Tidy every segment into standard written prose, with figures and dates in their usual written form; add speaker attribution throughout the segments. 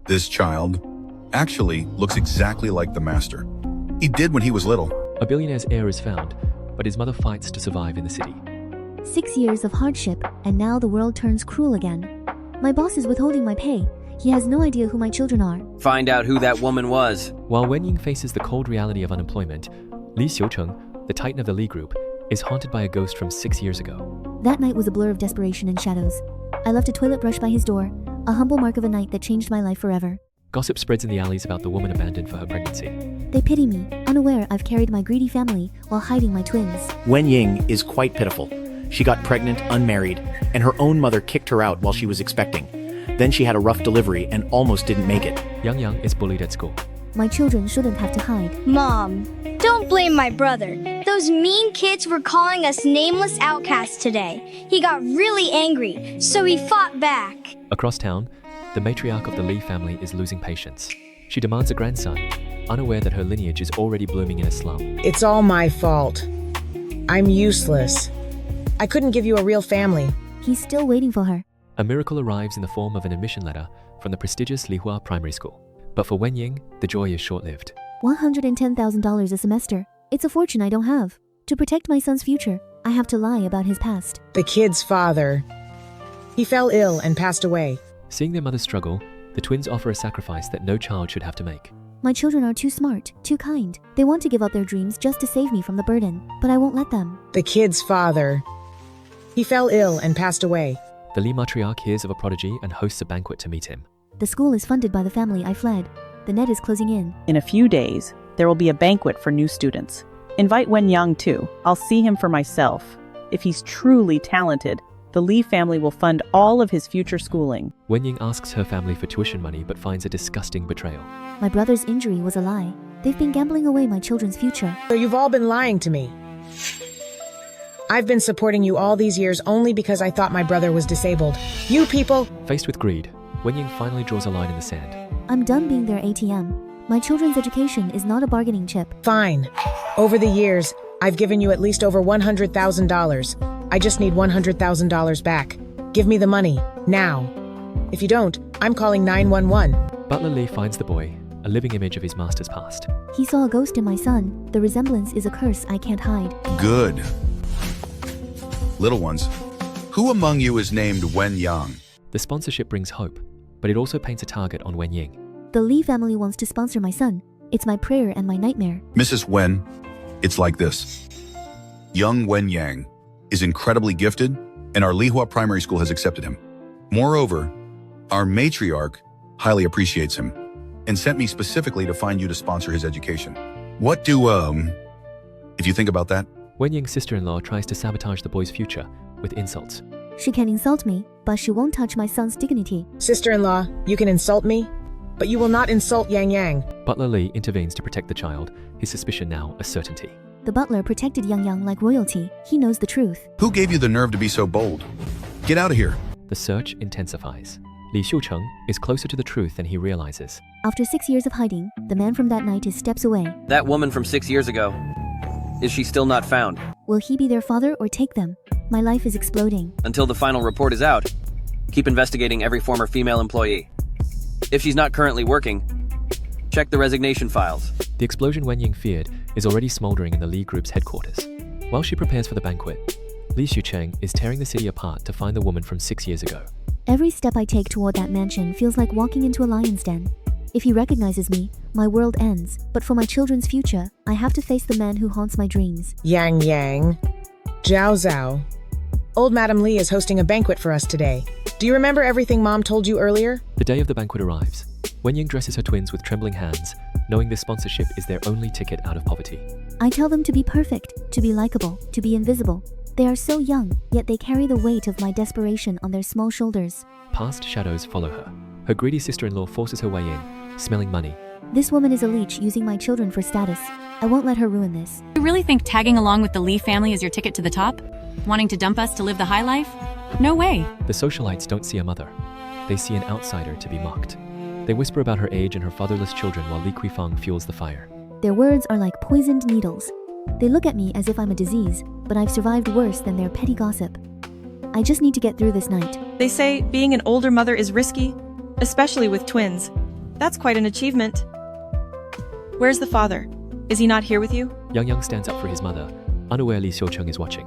Speaker 1: This child actually looks exactly like the master. He did when he was little.
Speaker 2: A billionaire's heir is found, but his mother fights to survive in the city.
Speaker 3: 6 years of hardship, and now the world turns cruel again. My boss is withholding my pay. He has no idea who my children are.
Speaker 4: Find out who that woman was.
Speaker 2: While Wen Ying faces the cold reality of unemployment, Xiucheng, the titan of the Li group, is haunted by a ghost from 6 years ago.
Speaker 3: That night was a blur of desperation and shadows. I left a toilet brush by his door, a humble mark of a night that changed my life forever.
Speaker 2: Gossip spreads in the alleys about the woman abandoned for her pregnancy.
Speaker 3: They pity me, unaware I've carried my greedy family while hiding my twins.
Speaker 5: Wen Ying is quite pitiful. She got pregnant, unmarried, and her own mother kicked her out while she was expecting. Then she had a rough delivery and almost didn't make it.
Speaker 2: Yang is bullied at school.
Speaker 3: My children shouldn't have to hide.
Speaker 6: Mom, don't blame my brother. Those mean kids were calling us nameless outcasts today. He got really angry, so he fought back.
Speaker 2: Across town, the matriarch of the Li family is losing patience. She demands a grandson, unaware that her lineage is already blooming in a slum.
Speaker 7: It's all my fault. I'm useless. I couldn't give you a real family.
Speaker 3: He's still waiting for her.
Speaker 2: A miracle arrives in the form of an admission letter from the prestigious Lihua Primary School. But for Wen Ying, the joy is short-lived.
Speaker 3: $110,000 a semester. It's a fortune I don't have. To protect my son's future, I have to lie about his past.
Speaker 7: The kid's father. He fell ill and passed away.
Speaker 2: Seeing their mother struggle, the twins offer a sacrifice that no child should have to make.
Speaker 3: My children are too smart, too kind. They want to give up their dreams just to save me from the burden, but I won't let them.
Speaker 7: The kid's father. He fell ill and passed away.
Speaker 2: The Li matriarch hears of a prodigy and hosts a banquet to meet him.
Speaker 3: The school is funded by the family I fled. The net is closing in.
Speaker 8: In a few days, there will be a banquet for new students. Invite Wen Yang too. I'll see him for myself. If he's truly talented, the Li family will fund all of his future schooling.
Speaker 2: Wen Ying asks her family for tuition money but finds a disgusting betrayal.
Speaker 3: My brother's injury was a lie. They've been gambling away my children's future.
Speaker 7: So you've all been lying to me. I've been supporting you all these years only because I thought my brother was disabled. You people!
Speaker 2: Faced with greed, Wen Ying finally draws a line in the sand.
Speaker 3: I'm done being their ATM. My children's education is not a bargaining chip.
Speaker 7: Fine. Over the years, I've given you at least over $100,000. I just need $100,000 back. Give me the money, now. If you don't, I'm calling 911.
Speaker 2: Butler Li finds the boy, a living image of his master's past.
Speaker 3: He saw a ghost in my son. The resemblance is a curse I can't hide.
Speaker 1: Good. Little ones, who among you is named Wen Yang?
Speaker 2: The sponsorship brings hope, but it also paints a target on Wen Ying.
Speaker 3: The Li family wants to sponsor my son. It's my prayer and my nightmare.
Speaker 1: Mrs. Wen, it's like this. Young Wen Yang is incredibly gifted, and our Lihua Primary School has accepted him. Moreover, our matriarch highly appreciates him and sent me specifically to find you to sponsor his education. What do, if you think about that?
Speaker 2: Wen Ying's sister-in-law tries to sabotage the boy's future with insults.
Speaker 3: She can insult me, but she won't touch my son's dignity.
Speaker 7: Sister-in-law, you can insult me, but you will not insult Yang.
Speaker 2: Butler Li intervenes to protect the child, his suspicion now a certainty.
Speaker 3: The butler protected Yang like royalty. He knows the truth.
Speaker 1: Who gave you the nerve to be so bold? Get out of here.
Speaker 2: The search intensifies. Xiucheng is closer to the truth than he realizes.
Speaker 3: After 6 years of hiding, the man from that night is steps away.
Speaker 4: That woman from 6 years ago. Is she still not found?
Speaker 3: Will he be their father or take them? My life is exploding.
Speaker 4: Until the final report is out, keep investigating every former female employee. If she's not currently working, check the resignation files.
Speaker 2: The explosion Wen Ying feared is already smoldering in the Li Group's headquarters. While she prepares for the banquet, Xiucheng is tearing the city apart to find the woman from 6 years ago.
Speaker 3: Every step I take toward that mansion feels like walking into a lion's den. If he recognizes me, my world ends. But for my children's future, I have to face the man who haunts my dreams.
Speaker 7: Yang. Zhao Zhao. Old Madam Li is hosting a banquet for us today. Do you remember everything Mom told you earlier?
Speaker 2: The day of the banquet arrives. Wen Ying dresses her twins with trembling hands, knowing this sponsorship is their only ticket out of poverty.
Speaker 3: I tell them to be perfect, to be likable, to be invisible. They are so young, yet they carry the weight of my desperation on their small shoulders.
Speaker 2: Past shadows follow her. Her greedy sister-in-law forces her way in, smelling money.
Speaker 3: This woman is a leech using my children for status. I won't let her ruin this.
Speaker 9: You really think tagging along with the Li family is your ticket to the top? Wanting to dump us to live the high life? No way.
Speaker 2: The socialites don't see a mother. They see an outsider to be mocked. They whisper about her age and her fatherless children while Li Kuifeng fuels the fire.
Speaker 3: Their words are like poisoned needles. They look at me as if I'm a disease, but I've survived worse than their petty gossip. I just need to get through this night.
Speaker 10: They say being an older mother is risky, especially with twins. That's quite an achievement. Where's the father? Is he not here with you?
Speaker 2: Yang stands up for his mother, unaware Li Xiucheng is watching.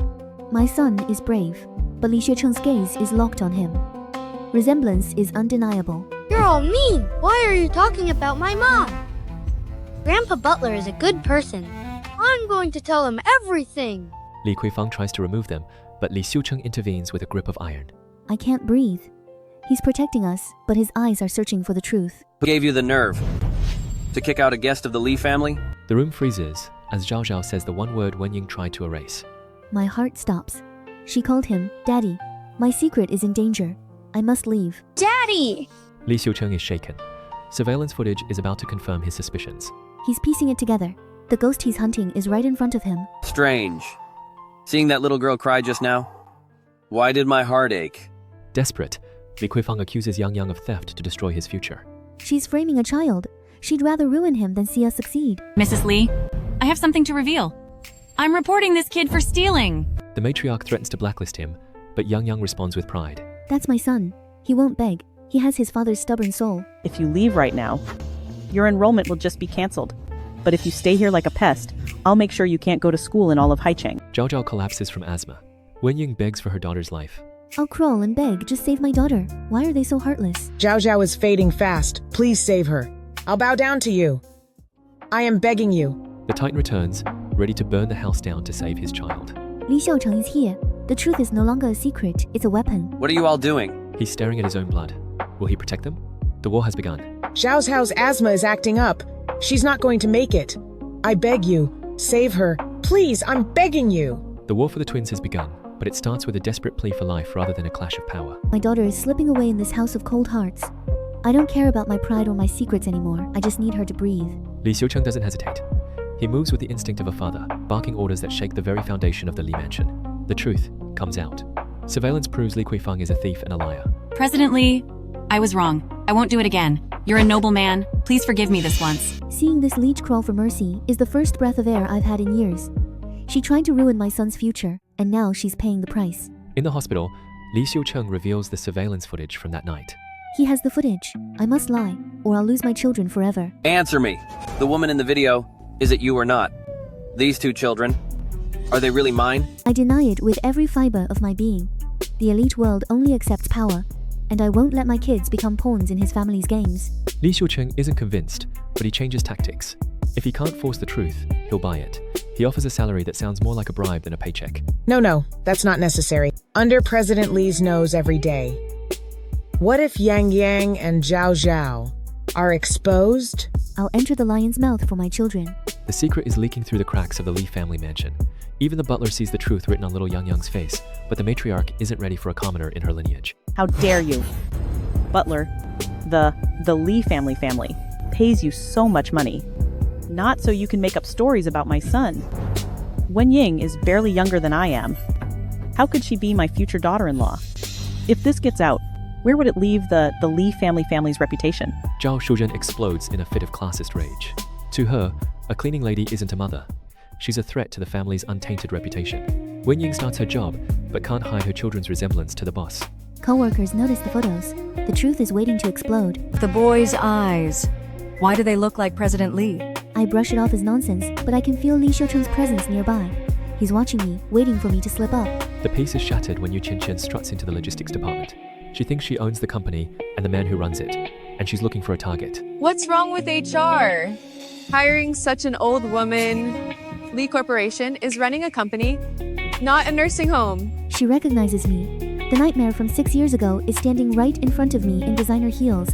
Speaker 3: My son is brave, but Li Xiucheng's gaze is locked on him. Resemblance is undeniable.
Speaker 6: You're all mean. Why are you talking about my mom? Grandpa Butler is a good person. I'm going to tell him everything.
Speaker 2: Li Kuifang tries to remove them, but Li Xiucheng intervenes with a grip of iron.
Speaker 3: I can't breathe. He's protecting us, but his eyes are searching for the truth.
Speaker 4: Who gave you the nerve to kick out a guest of the Li family?
Speaker 2: The room freezes as Zhao Zhao says the one word Wen Ying tried to erase.
Speaker 3: My heart stops. She called him Daddy. My secret is in danger. I must leave.
Speaker 6: Daddy!
Speaker 2: Li Xiucheng is shaken. Surveillance footage is about to confirm his suspicions.
Speaker 3: He's piecing it together. The ghost he's hunting is right in front of him.
Speaker 4: Strange. Seeing that little girl cry just now? Why did my heart ache?
Speaker 2: Desperate, Li Kuifang accuses Yang of theft to destroy his future.
Speaker 3: She's framing a child. She'd rather ruin him than see us succeed.
Speaker 9: Mrs. Li, I have something to reveal. I'm reporting this kid for stealing.
Speaker 2: The matriarch threatens to blacklist him, but Yang responds with pride.
Speaker 3: That's my son. He won't beg. He has his father's stubborn soul.
Speaker 8: If you leave right now, your enrollment will just be cancelled. But if you stay here like a pest, I'll make sure you can't go to school in all of Xiucheng.
Speaker 2: Zhao Zhao collapses from asthma. Wen Ying begs for her daughter's life.
Speaker 3: I'll crawl and beg, just save my daughter. Why are they so heartless?
Speaker 7: Zhao Zhao is fading fast. Please save her. I'll bow down to you. I am begging you.
Speaker 2: The Titan returns, ready to burn the house down to save his child.
Speaker 3: Li Xiucheng is here. The truth is no longer a secret, it's a weapon.
Speaker 4: What are you all doing?
Speaker 2: He's staring at his own blood. Will he protect them? The war has begun.
Speaker 7: Zhao Zhao's asthma is acting up. She's not going to make it. I beg you, save her. Please, I'm begging you.
Speaker 2: The war for the twins has begun, but it starts with a desperate plea for life rather than a clash of power.
Speaker 3: My daughter is slipping away in this house of cold hearts. I don't care about my pride or my secrets anymore. I just need her to breathe.
Speaker 2: Li Xiucheng doesn't hesitate. He moves with the instinct of a father, barking orders that shake the very foundation of the Li mansion. The truth comes out. Surveillance proves Li Kuifang is a thief and a liar.
Speaker 9: President Li, I was wrong. I won't do it again. You're a noble man. Please forgive me this once.
Speaker 3: Seeing this leech crawl for mercy is the first breath of air I've had in years. She tried to ruin my son's future, and now she's paying the price.
Speaker 2: In the hospital, Li Xiucheng reveals the surveillance footage from that night.
Speaker 3: He has the footage. I must lie, or I'll lose my children forever.
Speaker 4: Answer me. The woman in the video, is it you or not? These two children, are they really mine?
Speaker 3: I deny it with every fiber of my being. The elite world only accepts power, and I won't let my kids become pawns in his family's games.
Speaker 2: Li Xiucheng isn't convinced, but he changes tactics. If he can't force the truth, he'll buy it. He offers a salary that sounds more like a bribe than a paycheck.
Speaker 7: No, that's not necessary. Under President Li's nose every day. What if Yang and Zhao Zhao are exposed?
Speaker 3: I'll enter the lion's mouth for my children.
Speaker 2: The secret is leaking through the cracks of the Li family mansion. Even the butler sees the truth written on little Yang's face, but the matriarch isn't ready for a commoner in her lineage.
Speaker 8: How dare you? Butler, the Li family pays you so much money. Not so you can make up stories about my son. Wen Ying is barely younger than I am. How could she be my future daughter-in-law? If this gets out, where would it leave the Li family's reputation?
Speaker 2: Zhao Shuzhen explodes in a fit of classist rage. To her, a cleaning lady isn't a mother. She's a threat to the family's untainted reputation. Wen Ying starts her job, but can't hide her children's resemblance to the boss.
Speaker 3: Co-workers notice the photos. The truth is waiting to explode.
Speaker 11: The boy's eyes. Why do they look like President Li?
Speaker 3: I brush it off as nonsense, but I can feel Li Xiucheng's presence nearby. He's watching me, waiting for me to slip up.
Speaker 2: The peace is shattered when Xiucheng struts into the logistics department. She thinks she owns the company and the man who runs it, and she's looking for a target.
Speaker 12: What's wrong with HR? Hiring such an old woman. Li Corporation is running a company, not a nursing home.
Speaker 3: She recognizes me. The nightmare from 6 years ago is standing right in front of me in designer heels,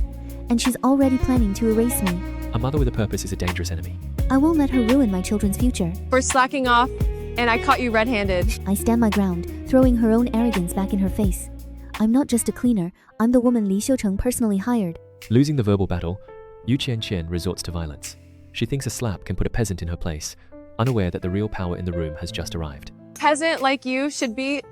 Speaker 3: and she's already planning to erase me.
Speaker 2: A mother with a purpose is a dangerous enemy.
Speaker 3: I won't let her ruin my children's future.
Speaker 12: For slacking off, and I caught you red-handed.
Speaker 3: I stand my ground, throwing her own arrogance back in her face. I'm not just a cleaner, I'm the woman Li Xiucheng personally hired.
Speaker 2: Losing the verbal battle, Xiucheng resorts to violence. She thinks a slap can put a peasant in her place, unaware that the real power in the room has just arrived.
Speaker 12: Peasant like you should be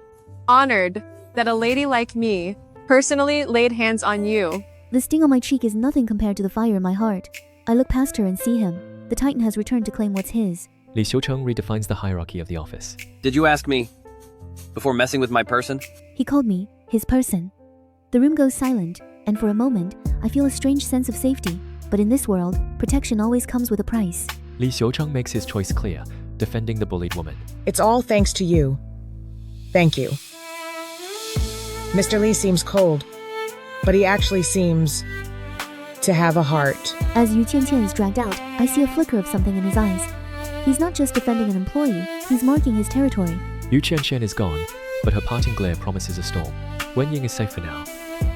Speaker 12: honored that a lady like me personally laid hands on you.
Speaker 3: The sting on my cheek is nothing compared to the fire in my heart. I look past her and see him. The Titan has returned to claim what's his.
Speaker 2: Li Xiucheng redefines the hierarchy of the office.
Speaker 4: Did you ask me before messing with my person?
Speaker 3: He called me his person. The room goes silent, and for a moment, I feel a strange sense of safety. But in this world, protection always comes with a price.
Speaker 2: Li Xiucheng makes his choice clear, defending the bullied woman.
Speaker 7: It's all thanks to you. Thank you. Mr. Li seems cold, but he actually seems to have a heart.
Speaker 3: As Yu Qianqian is dragged out, I see a flicker of something in his eyes. He's not just defending an employee, he's marking his territory.
Speaker 2: Yu Qianqian is gone, but her parting glare promises a storm. Wen Ying is safe for now,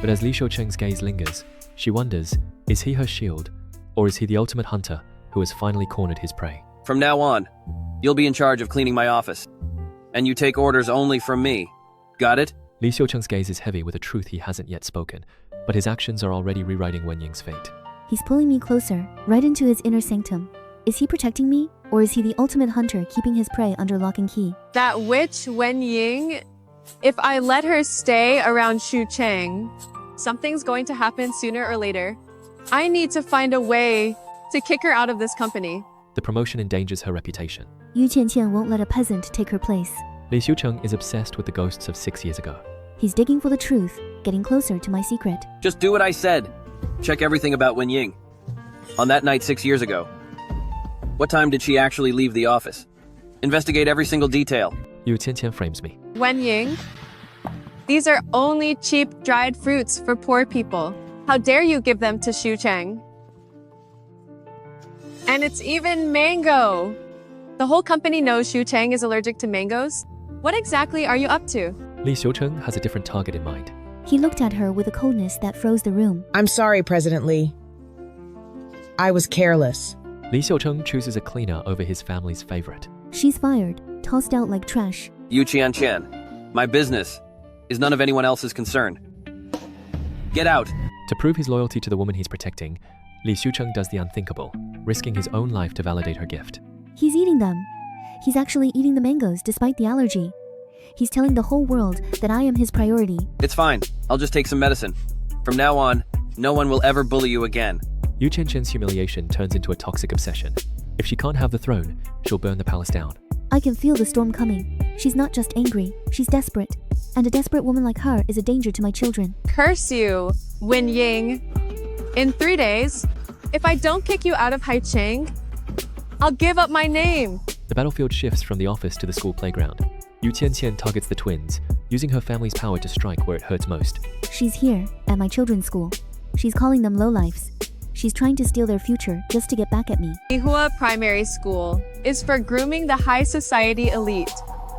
Speaker 2: but as Li Xiucheng's gaze lingers, she wonders, is he her shield, or is he the ultimate hunter who has finally cornered his prey?
Speaker 4: From now on, you'll be in charge of cleaning my office. And you take orders only from me. Got it?
Speaker 2: Li Xiucheng's gaze is heavy with a truth he hasn't yet spoken, but his actions are already rewriting Wen Ying's fate.
Speaker 3: He's pulling me closer, right into his inner sanctum. Is he protecting me, or is he the ultimate hunter keeping his prey under lock and key?
Speaker 12: That witch Wen Ying, if I let her stay around Xiucheng, something's going to happen sooner or later. I need to find a way to kick her out of this company.
Speaker 2: The promotion endangers her reputation.
Speaker 3: Yu Qianqian won't let a peasant take her place.
Speaker 2: Li Xiucheng is obsessed with the ghosts of 6 years ago.
Speaker 3: He's digging for the truth, getting closer to my secret.
Speaker 4: Just do what I said. Check everything about Wen Ying. On that night 6 years ago, what time did she actually leave the office? Investigate every single detail.
Speaker 2: Yu Qianqian frames me.
Speaker 12: Wen Ying, these are only cheap dried fruits for poor people. How dare you give them to Xiucheng? And it's even mango. The whole company knows Xiucheng is allergic to mangoes. What exactly are you up to?
Speaker 2: Li Xiucheng has a different target in mind.
Speaker 3: He looked at her with a coldness that froze the room.
Speaker 7: I'm sorry, President Li. I was careless.
Speaker 2: Li Xiucheng chooses a cleaner over his family's favorite.
Speaker 3: She's fired, tossed out like trash.
Speaker 4: Yu Qianqian, my business is none of anyone else's concern. Get out.
Speaker 2: To prove his loyalty to the woman he's protecting, Li Xiucheng does the unthinkable, risking his own life to validate her gift.
Speaker 3: He's eating them. He's actually eating the mangoes despite the allergy. He's telling the whole world that I am his priority.
Speaker 4: It's fine. I'll just take some medicine. From now on, no one will ever bully you again.
Speaker 2: Yu Qianqian's humiliation turns into a toxic obsession. If she can't have the throne, she'll burn the palace down.
Speaker 3: I can feel the storm coming. She's not just angry, she's desperate. And a desperate woman like her is a danger to my children.
Speaker 12: Curse you, Wen Ying. In 3 days, if I don't kick you out of Xiucheng, I'll give up my name.
Speaker 2: The battlefield shifts from the office to the school playground. Yu Qianqian targets the twins, using her family's power to strike where it hurts most.
Speaker 3: She's here, at my children's school. She's calling them lowlifes. She's trying to steal their future just to get back at me.
Speaker 12: Lihua Primary School is for grooming the high society elite.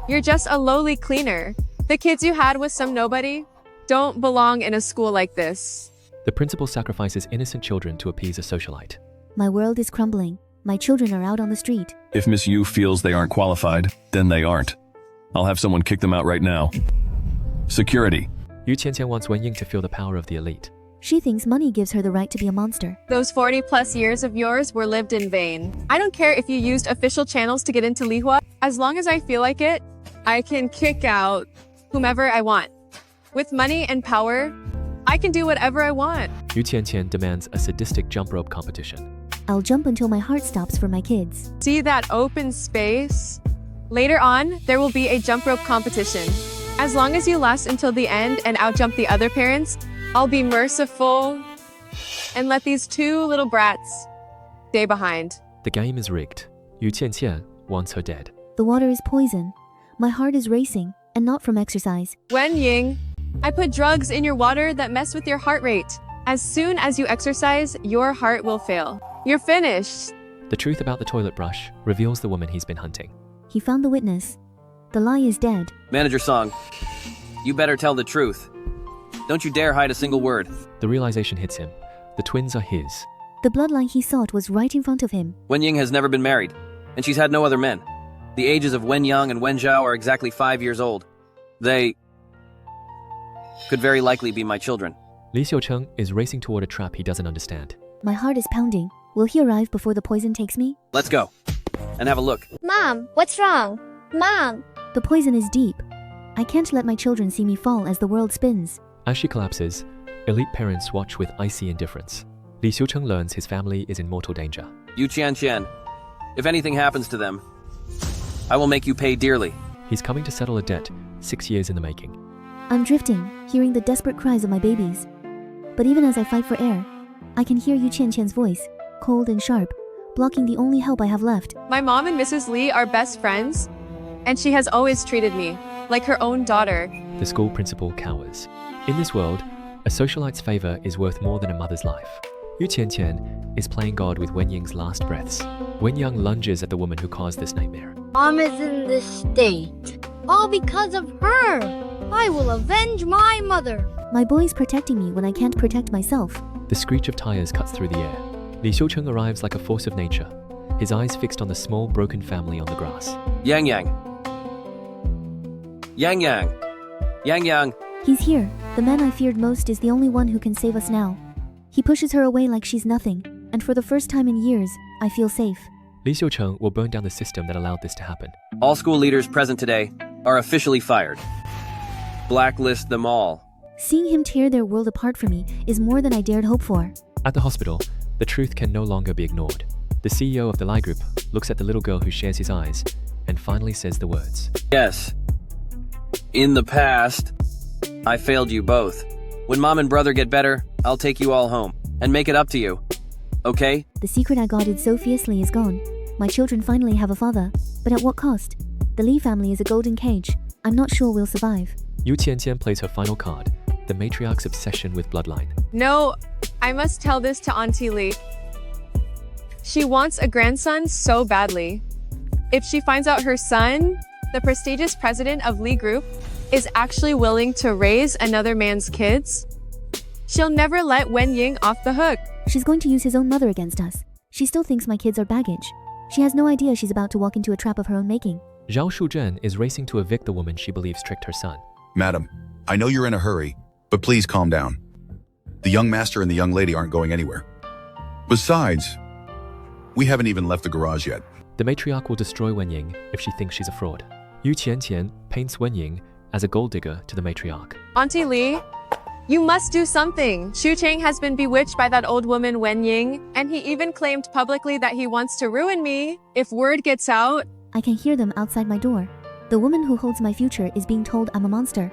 Speaker 12: You're just a lowly cleaner. The kids you had with some nobody don't belong in a school like this.
Speaker 2: The principal sacrifices innocent children to appease a socialite.
Speaker 3: My world is crumbling. My children are out on the street.
Speaker 13: If Miss Yu feels they aren't qualified, then they aren't. I'll have someone kick them out right now. Security.
Speaker 2: Yu Qianqian wants Wen Ying to feel the power of the elite.
Speaker 3: She thinks money gives her the right to be a monster.
Speaker 12: Those 40+ years of yours were lived in vain. I don't care if you used official channels to get into Lihua. As long as I feel like it, I can kick out whomever I want. With money and power, I can do whatever I want.
Speaker 2: Yu Qianqian demands a sadistic jump rope competition.
Speaker 3: I'll jump until my heart stops for my kids.
Speaker 12: See that open space? Later on, there will be a jump rope competition. As long as you last until the end and outjump the other parents, I'll be merciful and let these 2 little brats stay behind.
Speaker 2: The game is rigged. Yu Qianqian wants her dead.
Speaker 3: The water is poison. My heart is racing, and not from exercise.
Speaker 12: Wen Ying, I put drugs in your water that mess with your heart rate. As soon as you exercise, your heart will fail. You're finished.
Speaker 2: The truth about the toilet brush reveals the woman he's been hunting.
Speaker 3: He found the witness. The lie is dead.
Speaker 4: Manager Song, you better tell the truth. Don't you dare hide a single word.
Speaker 2: The realization hits him. The twins are his.
Speaker 3: The bloodline he sought was right in front of him.
Speaker 4: Wen Ying has never been married, and she's had no other men. The ages of Wen Yang and Wen Zhao are exactly 5 years old. They could very likely be my children.
Speaker 2: Li Xiucheng is racing toward a trap he doesn't understand.
Speaker 3: My heart is pounding. Will he arrive before the poison takes me?
Speaker 4: Let's go and have a look.
Speaker 6: Mom, what's wrong? Mom!
Speaker 3: The poison is deep. I can't let my children see me fall as the world spins.
Speaker 2: As she collapses, elite parents watch with icy indifference. Li Xiucheng learns his family is in mortal danger.
Speaker 4: Yu Qianqian, if anything happens to them, I will make you pay dearly.
Speaker 2: He's coming to settle a debt 6 years in the making.
Speaker 3: I'm drifting, hearing the desperate cries of my babies. But even as I fight for air, I can hear Xiucheng's voice, cold and sharp, blocking the only help I have left.
Speaker 12: My mom and Mrs. Lee are best friends, and she has always treated me like her own daughter.
Speaker 2: The school principal cowers. In this world, a socialite's favor is worth more than a mother's life. Xiucheng is playing God with Wen Ying's last breaths. Wen Yang lunges at the woman who caused this nightmare.
Speaker 6: Mom is in this state. All because of her. I will avenge my mother.
Speaker 3: My boy's protecting me when I can't protect myself.
Speaker 2: The screech of tires cuts through the air. Xiucheng arrives like a force of nature, his eyes fixed on the small, broken family on the grass.
Speaker 4: Yang Yang. Yang Yang. Yang Yang.
Speaker 3: He's here. The man I feared most is the only one who can save us now. He pushes her away like she's nothing, and for the first time in years, I feel safe.
Speaker 2: Xiucheng will burn down the system that allowed this to happen.
Speaker 4: All school leaders present today are officially fired. Blacklist them all.
Speaker 3: Seeing him tear their world apart for me is more than I dared hope for.
Speaker 2: At the hospital, the truth can no longer be ignored. The CEO of the Lie Group looks at the little girl who shares his eyes and finally says the words.
Speaker 4: Yes. In the past, I failed you both. When mom and brother get better, I'll take you all home and make it up to you. Okay?
Speaker 3: The secret I guarded so fiercely is gone. My children finally have a father, but at what cost? The Lee family is a golden cage. I'm not sure we'll survive.
Speaker 2: Xiucheng plays her final card, the matriarch's obsession with bloodline.
Speaker 12: No, I must tell this to Auntie Lee. She wants a grandson so badly. If she finds out her son, the prestigious president of Lee Group, is actually willing to raise another man's kids, she'll never let Wen Ying off the hook.
Speaker 3: She's going to use his own mother against us. She still thinks my kids are baggage. She has no idea she's about to walk into a trap of her own making.
Speaker 2: Zhao Shuzhen is racing to evict the woman she believes tricked her son.
Speaker 1: Madam, I know you're in a hurry, but please calm down. The young master and the young lady aren't going anywhere. Besides, we haven't even left the garage yet.
Speaker 2: The matriarch will destroy Wen Ying if she thinks she's a fraud. Xiucheng paints Wen Ying as a gold digger to the matriarch.
Speaker 12: Auntie Lee, you must do something. Xiucheng has been bewitched by that old woman Wen Ying, and he even claimed publicly that he wants to ruin me. If word gets out...
Speaker 3: I can hear them outside my door. The woman who holds my future is being told I'm a monster.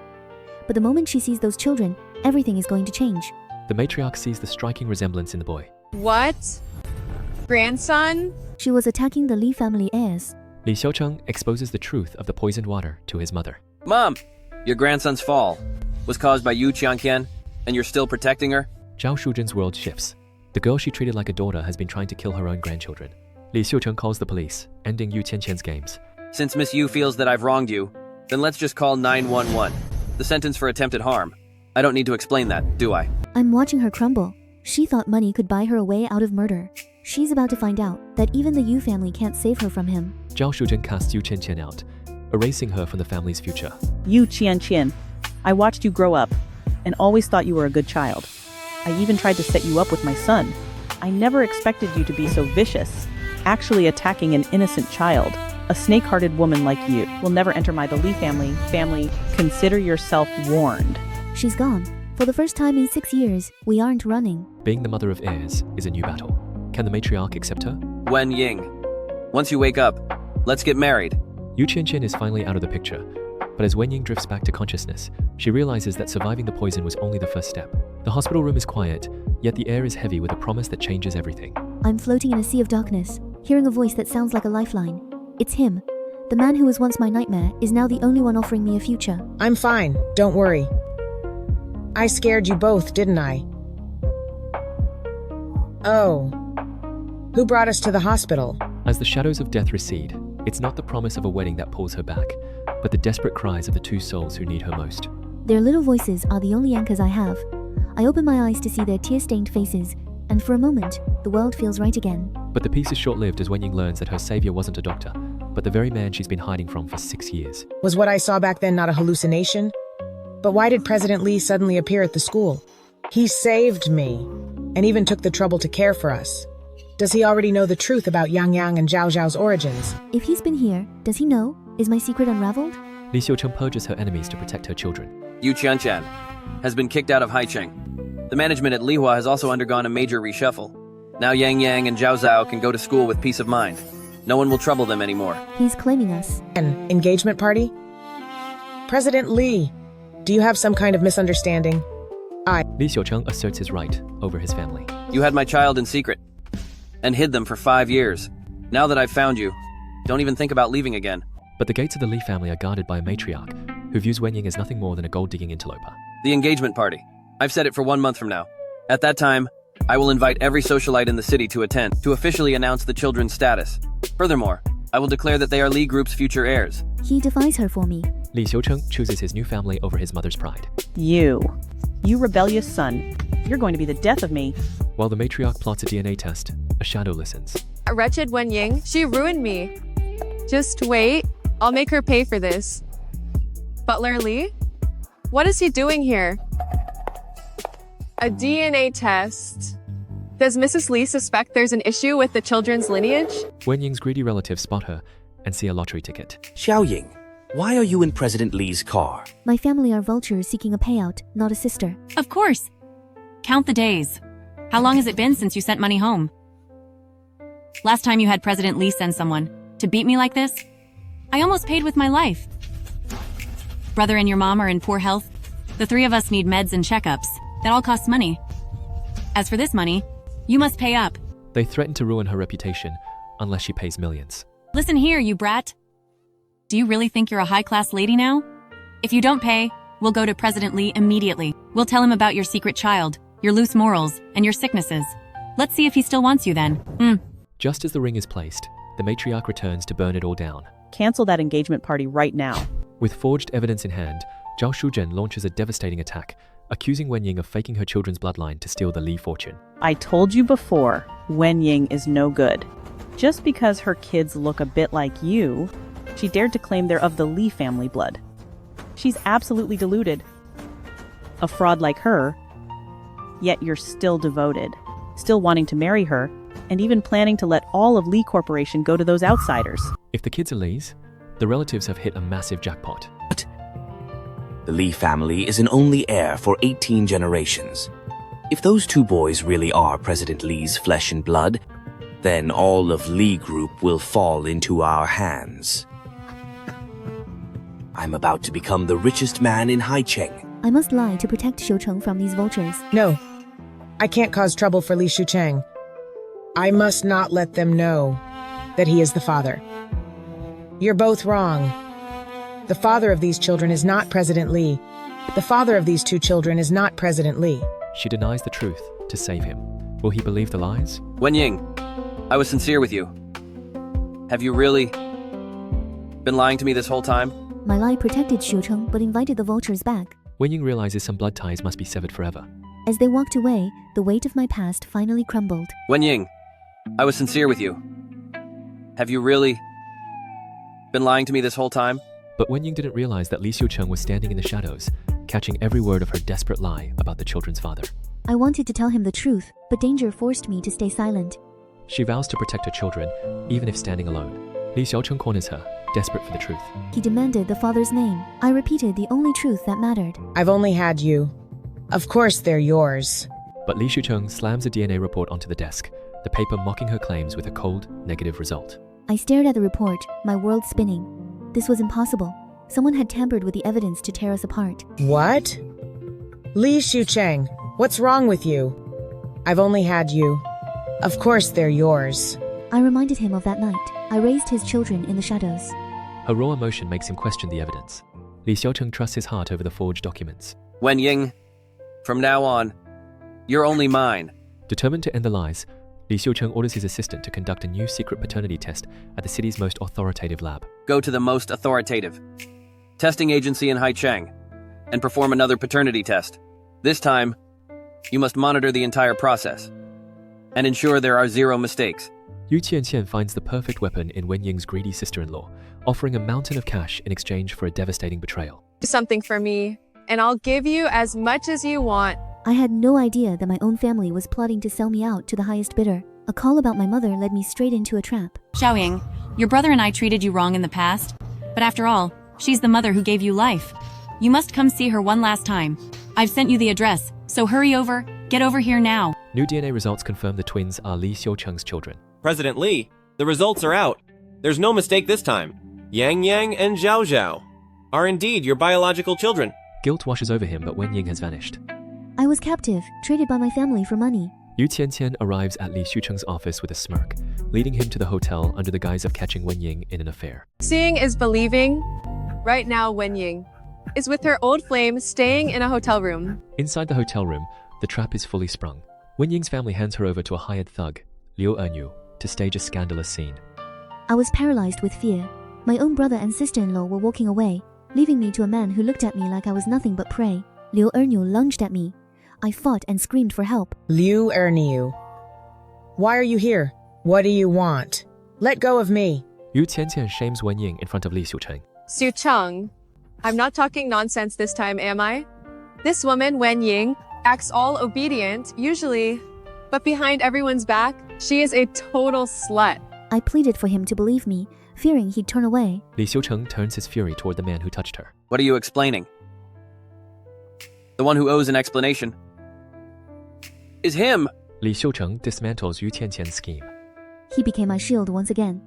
Speaker 3: But the moment she sees those children, everything is going to change.
Speaker 2: The matriarch sees the striking resemblance in the boy.
Speaker 12: What? Grandson?
Speaker 3: She was attacking the Lee family heirs.
Speaker 2: Xiucheng exposes the truth of the poisoned water to his mother.
Speaker 4: Mom, your grandson's fall was caused by you, Xiucheng, and you're still protecting her?
Speaker 2: Zhao Shuzhen's world shifts. The girl she treated like a daughter has been trying to kill her own grandchildren. Xiucheng calls the police, ending Xiucheng's games.
Speaker 4: Since Miss Yu feels that I've wronged you, then let's just call 911. The sentence for attempted harm. I don't need to explain that, do I?
Speaker 3: I'm watching her crumble. She thought money could buy her a way out of murder. She's about to find out that even the Yu family can't save her from him.
Speaker 2: Zhao Shuzhen casts Xiucheng out, erasing her from the family's future.
Speaker 8: Xiucheng, I watched you grow up and always thought you were a good child. I even tried to set you up with my son. I never expected you to be so vicious, actually attacking an innocent child. A snake-hearted woman like you will never enter my Lee family. Consider yourself warned.
Speaker 3: She's gone. For the first time in 6 years, we aren't running.
Speaker 2: Being the mother of heirs is a new battle. Can the matriarch accept her?
Speaker 4: Wen Ying, once you wake up, let's get married.
Speaker 2: Xiucheng is finally out of the picture, but as Wen Ying drifts back to consciousness, she realizes that surviving the poison was only the first step. The hospital room is quiet, yet the air is heavy with a promise that changes everything.
Speaker 3: I'm floating in a sea of darkness, hearing a voice that sounds like a lifeline. It's him. The man who was once my nightmare is now the only one offering me a future.
Speaker 7: I'm fine, don't worry. I scared you both, didn't I? Oh. Who brought us to the hospital?
Speaker 2: As the shadows of death recede, it's not the promise of a wedding that pulls her back, but the desperate cries of the two souls who need her most.
Speaker 3: Their little voices are the only anchors I have. I open my eyes to see their tear-stained faces, and for a moment, the world feels right again.
Speaker 2: But the peace is short-lived as Wen Ying learns that her savior wasn't a doctor, but the very man she's been hiding from for 6 years.
Speaker 7: Was what I saw back then not a hallucination? But why did President Lee suddenly appear at the school? He saved me, and even took the trouble to care for us. Does he already know the truth about Yang Yang and Zhao Zhao's origins?
Speaker 3: If he's been here, does he know? Is my secret unraveled?
Speaker 2: Xiucheng purges her enemies to protect her children.
Speaker 4: Xiucheng has been kicked out of Xiucheng. The management at Lihua has also undergone a major reshuffle. Now Yang Yang and Zhao Zhao can go to school with peace of mind. No one will trouble them anymore.
Speaker 3: He's claiming us.
Speaker 7: An engagement party? President Lee, do you have some kind of misunderstanding?
Speaker 2: Xiucheng asserts his right over his family.
Speaker 4: You had my child in secret and hid them for 5 years. Now that I've found you, don't even think about leaving again.
Speaker 2: But the gates of the Li family are guarded by a matriarch who views Wen Ying as nothing more than a gold-digging interloper.
Speaker 4: The engagement party. I've set it for 1 month from now. At that time, I will invite every socialite in the city to attend to officially announce the children's status. Furthermore, I will declare that they are Li Group's future heirs.
Speaker 3: He defies her for me.
Speaker 2: Li Xiucheng chooses his new family over his mother's pride.
Speaker 8: You rebellious son. You're going to be the death of me.
Speaker 2: While the matriarch plots a DNA test, a shadow listens.
Speaker 12: A wretched Wen Ying, she ruined me. Just wait, I'll make her pay for this. Butler Li? What is he doing here? A DNA test. Does Mrs. Li suspect there's an issue with the children's lineage?
Speaker 2: Wen Ying's greedy relatives spot her and see a lottery ticket.
Speaker 14: Xiaoying, why are you in President Li's car?
Speaker 3: My family are vultures seeking a payout, not a sister.
Speaker 9: Of course. Count the days. How long has it been since you sent money home? Last time you had President Li send someone to beat me like this? I almost paid with my life. Brother and your mom are in poor health. The 3 of us need meds and checkups. That all costs money. As for this money, you must pay up.
Speaker 2: They threaten to ruin her reputation unless she pays millions.
Speaker 9: Listen here, you brat. Do you really think you're a high-class lady now? If you don't pay, we'll go to President Li immediately. We'll tell him about your secret child, your loose morals, and your sicknesses. Let's see if he still wants you then.
Speaker 2: Just as the ring is placed, the matriarch returns to burn it all down.
Speaker 8: Cancel that engagement party right now.
Speaker 2: With forged evidence in hand, Xiucheng launches a devastating attack, accusing Wen Ying of faking her children's bloodline to steal the Li fortune.
Speaker 8: I told you before, Wen Ying is no good. Just because her kids look a bit like you, she dared to claim they're of the Li family blood. She's absolutely deluded. A fraud like her, yet you're still devoted, still wanting to marry her, and even planning to let all of Li Corporation go to those outsiders.
Speaker 2: If the kids are Li's, the relatives have hit a massive jackpot.
Speaker 14: The Li family is an only heir for 18 generations. If those 2 boys really are President Li's flesh and blood, then all of Li Group will fall into our hands. I'm about to become the richest man in Xiucheng.
Speaker 3: I must lie to protect Xiucheng from these vultures.
Speaker 7: No, I can't cause trouble for Li Xiucheng. I must not let them know that he is the father. You're both wrong. The father of these children is not President Li. The father of these 2 children is not President Li.
Speaker 2: She denies the truth to save him. Will he believe the lies?
Speaker 4: Wen Ying, I was sincere with you. Have you really been lying to me this whole time?
Speaker 3: My lie protected Xiucheng but invited the vultures back.
Speaker 2: Wen Ying realizes some blood ties must be severed forever.
Speaker 3: As they walked away, the weight of my past finally crumbled.
Speaker 4: Wen Ying, I was sincere with you. Have you really been lying to me this whole time?
Speaker 2: But Wen Ying didn't realize that Li Xiucheng was standing in the shadows, catching every word of her desperate lie about the children's father.
Speaker 3: I wanted to tell him the truth, but danger forced me to stay silent.
Speaker 2: She vows to protect her children, even if standing alone. Li Xiucheng corners her, desperate for the truth.
Speaker 3: He demanded the father's name. I repeated the only truth that mattered.
Speaker 7: I've only had you. Of course they're yours.
Speaker 2: But Li Xiucheng slams a DNA report onto the desk, the paper mocking her claims with a cold, negative result.
Speaker 3: I stared at the report, my world spinning. This was impossible. Someone had tampered with the evidence to tear us apart.
Speaker 7: What? Li Xiucheng, what's wrong with you? I've only had you. Of course they're yours.
Speaker 3: I reminded him of that night. I raised his children in the shadows.
Speaker 2: Her raw emotion makes him question the evidence. Li Xiucheng trusts his heart over the forged documents.
Speaker 4: Wen Ying, from now on, you're only mine.
Speaker 2: Determined to end the lies, Li Xiucheng orders his assistant to conduct a new secret paternity test at the city's most authoritative lab.
Speaker 4: Go to the most authoritative testing agency in Xiucheng and perform another paternity test. This time, you must monitor the entire process and ensure there are 0 mistakes.
Speaker 2: Yu Qianqian finds the perfect weapon in Wen Ying's greedy sister-in-law, offering a mountain of cash in exchange for a devastating betrayal.
Speaker 12: Do something for me, and I'll give you as much as you want.
Speaker 3: I had no idea that my own family was plotting to sell me out to the highest bidder. A call about my mother led me straight into a trap.
Speaker 9: Xiaoying, your brother and I treated you wrong in the past, but after all, she's the mother who gave you life. You must come see her one last time. I've sent you the address, so hurry over, get over here now.
Speaker 2: New DNA results confirm the twins are Li Xiucheng's children.
Speaker 15: President Li, the results are out. There's no mistake this time. Yang Yang and Zhao Zhao are indeed your biological children.
Speaker 2: Guilt washes over him, but Wen Ying has vanished.
Speaker 3: I was captive, traded by my family for money.
Speaker 2: Yu Qianqian arrives at Li Xiucheng's office with a smirk, leading him to the hotel under the guise of catching Wen Ying in an affair.
Speaker 12: Seeing is believing. Right now, Wen Ying is with her old flame staying in a hotel room.
Speaker 2: Inside the hotel room, the trap is fully sprung. Wen Ying's family hands her over to a hired thug, Liu Enyu, to stage a scandalous scene.
Speaker 3: I was paralyzed with fear. My own brother and sister-in-law were walking away, leaving me to a man who looked at me like I was nothing but prey. Liu Enyu lunged at me. I fought and screamed for help.
Speaker 7: Liu Enyu, why are you here? What do you want? Let go of me.
Speaker 2: Yu Qianqian shames Wen Ying in front of Li Xiucheng.
Speaker 12: Xiucheng, I'm not talking nonsense this time, am I? This woman, Wen Ying, acts all obedient, usually, but behind everyone's back, she is a total slut.
Speaker 3: I pleaded for him to believe me, fearing he'd turn away.
Speaker 2: Li Xiucheng turns his fury toward the man who touched her.
Speaker 4: What are you explaining? The one who owes an explanation is him.
Speaker 2: Li Xiucheng dismantles Yu Qianqian's scheme.
Speaker 3: He became my shield once again.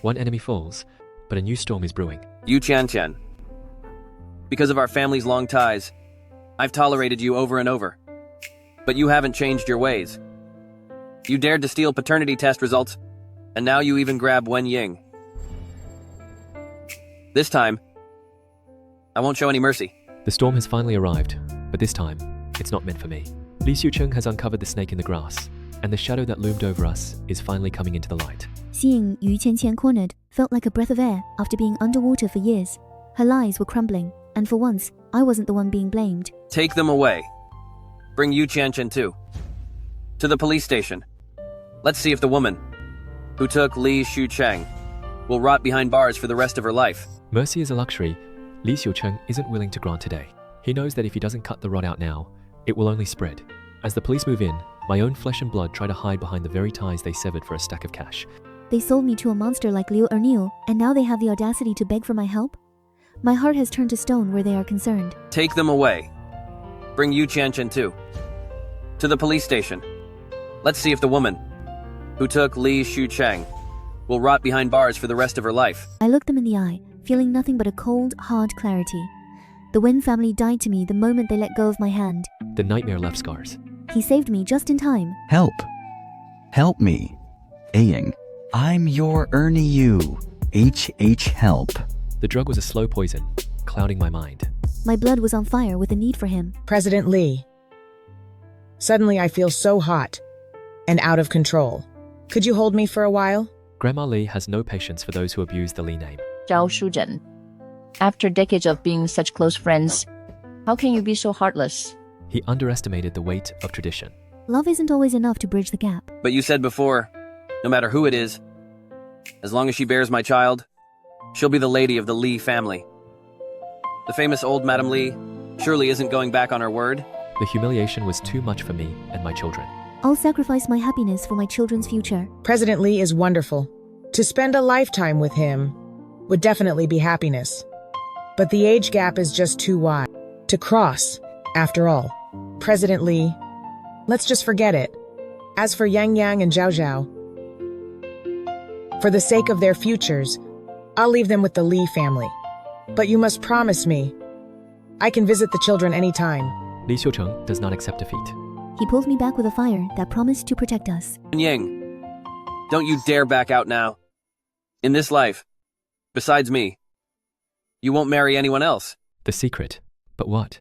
Speaker 2: One enemy falls, but a new storm is brewing.
Speaker 4: Yu Qianqian, because of our family's long ties, I've tolerated you over and over. But you haven't changed your ways. You dared to steal paternity test results, and now you even grab Wen Ying. This time, I won't show any mercy.
Speaker 2: The storm has finally arrived, but this time, it's not meant for me. Li Xiucheng has uncovered the snake in the grass, and the shadow that loomed over us is finally coming into the light.
Speaker 3: Seeing Yu Qianqian cornered felt like a breath of air after being underwater for years. Her lies were crumbling, and for once, I wasn't the one being blamed.
Speaker 4: Take them away. Bring Yu Qianqian too. To the police station. Let's see if the woman who took Li Xiucheng will rot behind bars for the rest of her life.
Speaker 2: Mercy is a luxury Li Xiucheng isn't willing to grant today. He knows that if he doesn't cut the rot out now, it will only spread. As the police move in, my own flesh and blood try to hide behind the very ties they severed for a stack of cash.
Speaker 3: They sold me to a monster like Liu Enyu, and now they have the audacity to beg for my help? My heart has turned to stone where they are concerned.
Speaker 4: Take them away. Bring Yu Qianqian too. To the police station. Let's see if the woman who took Li Xiucheng will rot behind bars for the rest of her life.
Speaker 3: I looked them in the eye, feeling nothing but a cold, hard clarity. The Wen family died to me the moment they let go of my hand.
Speaker 2: The nightmare left scars.
Speaker 3: He saved me just in time.
Speaker 16: Help. Help me. Ying. I'm your Ernie Yu. Help.
Speaker 2: The drug was a slow poison, clouding my mind.
Speaker 3: My blood was on fire with a need for him.
Speaker 7: President Li. Suddenly I feel so hot and out of control. Could you hold me for a while?
Speaker 2: Grandma Li has no patience for those who abuse the Li name.
Speaker 17: Zhao Shuzhen. After decades of being such close friends, how can you be so heartless?
Speaker 2: He underestimated the weight of tradition.
Speaker 3: Love isn't always enough to bridge the gap.
Speaker 4: But you said before, no matter who it is, as long as she bears my child, she'll be the lady of the Li family. The famous old Madame Li surely isn't going back on her word.
Speaker 2: The humiliation was too much for me and my children.
Speaker 3: I'll sacrifice my happiness for my children's future.
Speaker 7: President Li is wonderful. To spend a lifetime with him would definitely be happiness. But the age gap is just too wide to cross, after all. President Li, let's just forget it. As for Yang Yang and Zhao Zhao, for the sake of their futures, I'll leave them with the Li family. But you must promise me, I can visit the children anytime.
Speaker 2: Li Xiucheng does not accept defeat.
Speaker 3: He pulled me back with a fire that promised to protect us.
Speaker 4: Wen Ying, don't you dare back out now. In this life, besides me, you won't marry anyone else.
Speaker 2: The secret. But what?